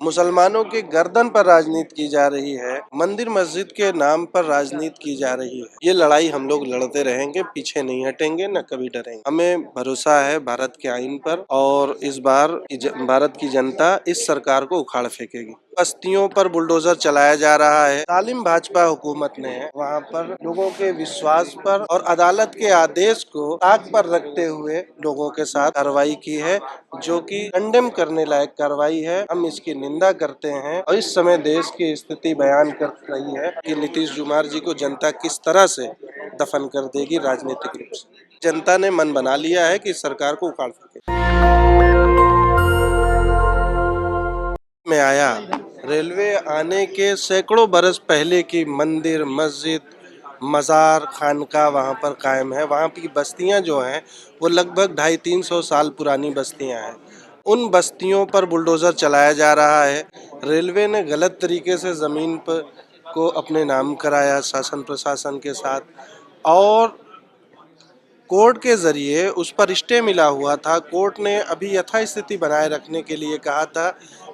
मुसलमानों के गर्दन पर राजनीति की जा रही है, मंदिर मस्जिद के नाम पर राजनीति की जा रही है। ये लड़ाई हम लोग लड़ते रहेंगे, पीछे नहीं हटेंगे, न कभी डरेंगे। हमें भरोसा है भारत के आईन पर और इस बार भारत की जनता इस सरकार को उखाड़ फेंकेगी। बस्तियों पर बुलडोजर चलाया जा रहा है। जालिम भाजपा हुकूमत ने वहाँ पर लोगों के विश्वास पर और अदालत के आदेश को ताक पर रखते हुए लोगों के साथ कार्रवाई की है, जो कि कंडेम करने लायक कार्रवाई है। हम इसकी निंदा करते हैं और इस समय देश की स्थिति बयान कर रही है कि नीतीश कुमार जी को जनता किस तरह से दफन कर देगी राजनीतिक रूप से। जनता ने मन बना लिया है कि इस सरकार को उखाड़ फेंके। में आया रेलवे आने के सैकड़ों बरस पहले की मंदिर मस्जिद मज़ार खानका वहाँ पर कायम है। वहाँ की बस्तियाँ जो हैं वो लगभग 250-300 साल पुरानी बस्तियाँ हैं। उन बस्तियों पर बुलडोज़र चलाया जा रहा है। रेलवे ने गलत तरीके से ज़मीन पर को अपने नाम कराया शासन प्रशासन के साथ, और कोर्ट के जरिए उस पर स्टे मिला हुआ था। कोर्ट ने अभी यथास्थिति बनाए रखने के लिए कहा था,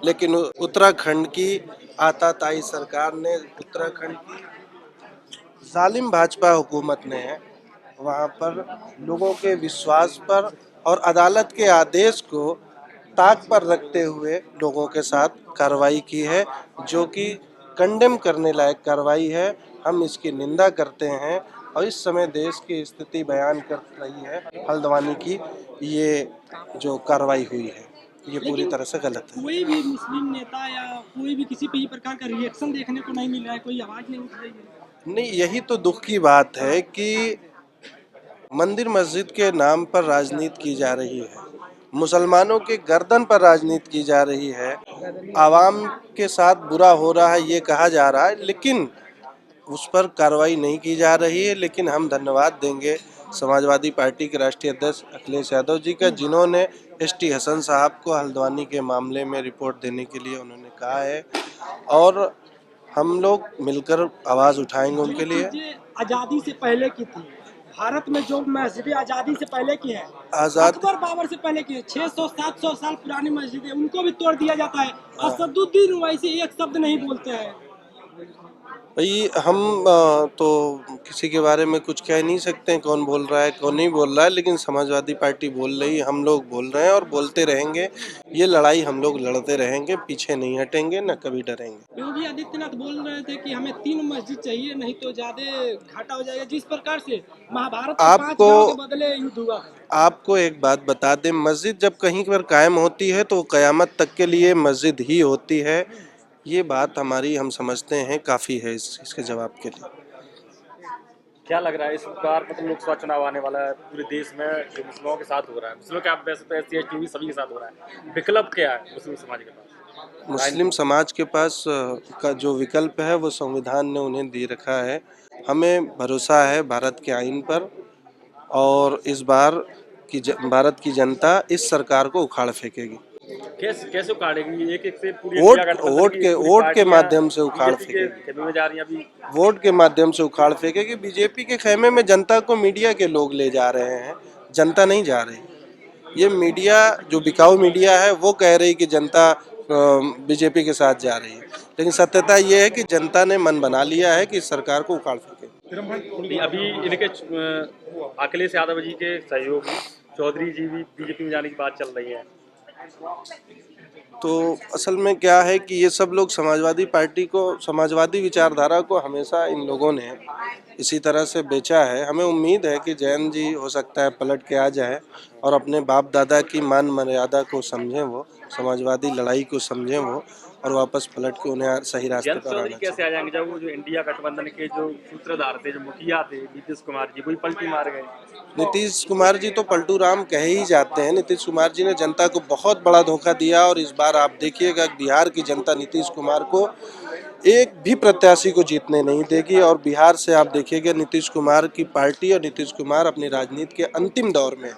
लेकिन उत्तराखंड की आताताई सरकार ने, उत्तराखंड की जालिम भाजपा हुकूमत ने वहाँ पर लोगों के विश्वास पर और अदालत के आदेश को ताक पर रखते हुए लोगों के साथ कार्रवाई की है, जो कि कंडेम करने लायक कार्रवाई है। हम इसकी निंदा करते हैं और इस समय देश की स्थिति बयान कर रही है हल्द्वानी की ये जो कार्रवाई हुई है ये पूरी तरह से गलत है। कोई भी मुस्लिम नेता या कोई भी किसी भी प्रकार का रिएक्शन देखने को नहीं मिल रहा है, कोई आवाज नहीं उठ रही है। नहीं, यही तो दुख की बात है कि मंदिर मस्जिद के नाम पर राजनीति की जा रही है, मुसलमानों के गर्दन पर राजनीति की जा रही है, आवाम के साथ बुरा हो रहा है ये कहा जा रहा है, लेकिन उस पर कार्रवाई नहीं की जा रही है। लेकिन हम धन्यवाद देंगे समाजवादी पार्टी के राष्ट्रीय अध्यक्ष अखिलेश यादव जी का, जिन्होंने एसटी हसन साहब को हल्द्वानी के मामले में रिपोर्ट देने के लिए उन्होंने कहा है, और हम लोग मिलकर आवाज़ उठाएंगे उनके लिए। आज़ादी से पहले की थी भारत में, जो मस्जिदें आज़ादी से पहले की है, आज़ाद अकबर बाबर से पहले की है, 600-700 साल पुरानी मस्जिदें, उनको भी तोड़ दिया जाता है। असदुद्दीन ओवैसी एक शब्द नहीं बोलते हैं। भाई हम तो किसी के बारे में कुछ कह नहीं सकते हैं, कौन बोल रहा है कौन नहीं बोल रहा है, लेकिन समाजवादी पार्टी बोल रही है, हम लोग बोल रहे हैं और बोलते रहेंगे। ये लड़ाई हम लोग लड़ते रहेंगे, पीछे नहीं हटेंगे, न कभी डरेंगे। योगी आदित्यनाथ बोल रहे थे कि हमें 3 मस्जिद चाहिए, नहीं तो ज्यादा घाटा हो जाएगा। जिस प्रकार से महाभारत के 5 गांव के बदले युद्ध हुआ। आपको एक बात बता दें, मस्जिद जब कहीं पर कायम होती है तो कयामत तक के लिए मस्जिद ही होती है। ये बात हमारी, हम समझते हैं, काफ़ी है इसके जवाब के लिए। क्या लग रहा है इस बार मतलब लोकसभा चुनाव आने वाला है, पूरे देश में जो मुस्लिमों के साथ हो रहा है, मुस्लिमों के आप वैसे तो SC ST सभी के साथ हो रहा है, विकल्प क्या है मुस्लिम समाज के पास? मुस्लिम समाज के पास का जो विकल्प है वो संविधान ने उन्हें दे रखा है। हमें भरोसा है भारत के आईन पर और इस बार की भारत की जनता इस सरकार को उखाड़ फेंकेगी। कैसे उखाड़ेगी? एक से पूरी वोट के माध्यम से उखाड़ फेंकेगी। में जा रही है अभी, वोट के माध्यम से उखाड़ फेंकेगी। बीजेपी के खेमे में जनता को मीडिया के लोग ले जा रहे हैं, जनता नहीं जा रही। ये मीडिया, जो बिकाऊ मीडिया है, वो कह रही कि जनता बीजेपी के साथ जा रही है, लेकिन सत्यता ये है कि जनता ने मन बना लिया है कि इस सरकार को उखाड़ फेंके। अभी इनके अखिलेश यादव जी के सहयोगी चौधरी जी भी बीजेपी में जाने की बात चल रही है। तो असल में क्या है कि ये सब लोग समाजवादी पार्टी को, समाजवादी विचारधारा को हमेशा इन लोगों ने इसी तरह से बेचा है। हमें उम्मीद है कि जैन जी हो सकता है पलट के आ जाए और अपने बाप दादा की मान मर्यादा को समझें, वो समाजवादी लड़ाई को समझें वो, और वापस पलट के उन्हें सही रास्ते पर आना चाहिए। कैसे आ जाएंगे जब वो जो इंडिया गठबंधन के जो सूत्रधार थे, जो मुखिया थे नीतीश कुमार जी, वही पलटी मार गए? नीतीश कुमार जी तो पलटू राम कहे ही जाते हैं। नीतीश कुमार जी ने जनता को बहुत बड़ा धोखा दिया, और इस बार आप देखिएगा बिहार की जनता नीतीश कुमार को एक भी प्रत्याशी को जीतने नहीं देगी, और बिहार से आप देखिएगा नीतीश कुमार की पार्टी और नीतीश कुमार अपनी राजनीति के अंतिम दौर में है,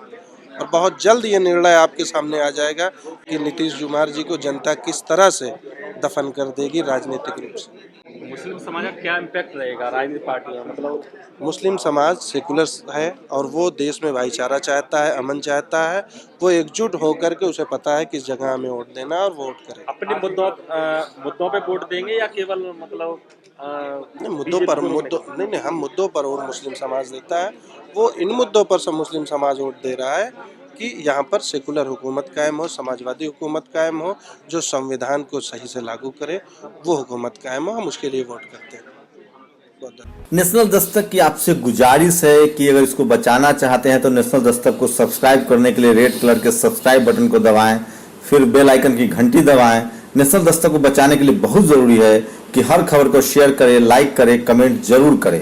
और बहुत जल्द ये निर्णय आपके सामने आ जाएगा कि नीतीश कुमार जी को जनता किस तरह से दफन कर देगी राजनीतिक रूप से। मुस्लिम समाज का क्या इम्पैक्ट रहेगा राजनीतिक पार्टियों में, मतलब मुस्लिम समाज सेकुलर है और वो देश में भाईचारा चाहता है, अमन चाहता है। वो एकजुट होकर के उसे पता है किस जगह हमें वोट देना है और वोट करें। अपने मुद्दों पे वोट देंगे या केवल मतलब नहीं, नहीं, हम मुद्दों पर और मुस्लिम समाज देता है। वो इन मुद्दों पर सब मुस्लिम समाज वोट दे रहा है कि यहाँ पर सेकुलर हुकूमत कायम हो, समाजवादी हुकूमत कायम हो, जो संविधान को सही से लागू करे, वो हुकूमत कायम हो। हम उसके लिए वोट करते हैं। नेशनल दस्तक की आपसे गुजारिश है कि अगर इसको बचाना चाहते हैं तो नेशनल दस्तक को सब्सक्राइब करने के लिए रेड कलर के सब्सक्राइब बटन को दबाएं, फिर बेल आइकन की घंटी दबाएं। नेशनल दस्तक को बचाने के लिए बहुत जरूरी है कि हर खबर को शेयर करें, लाइक करें, कमेंट जरूर करें।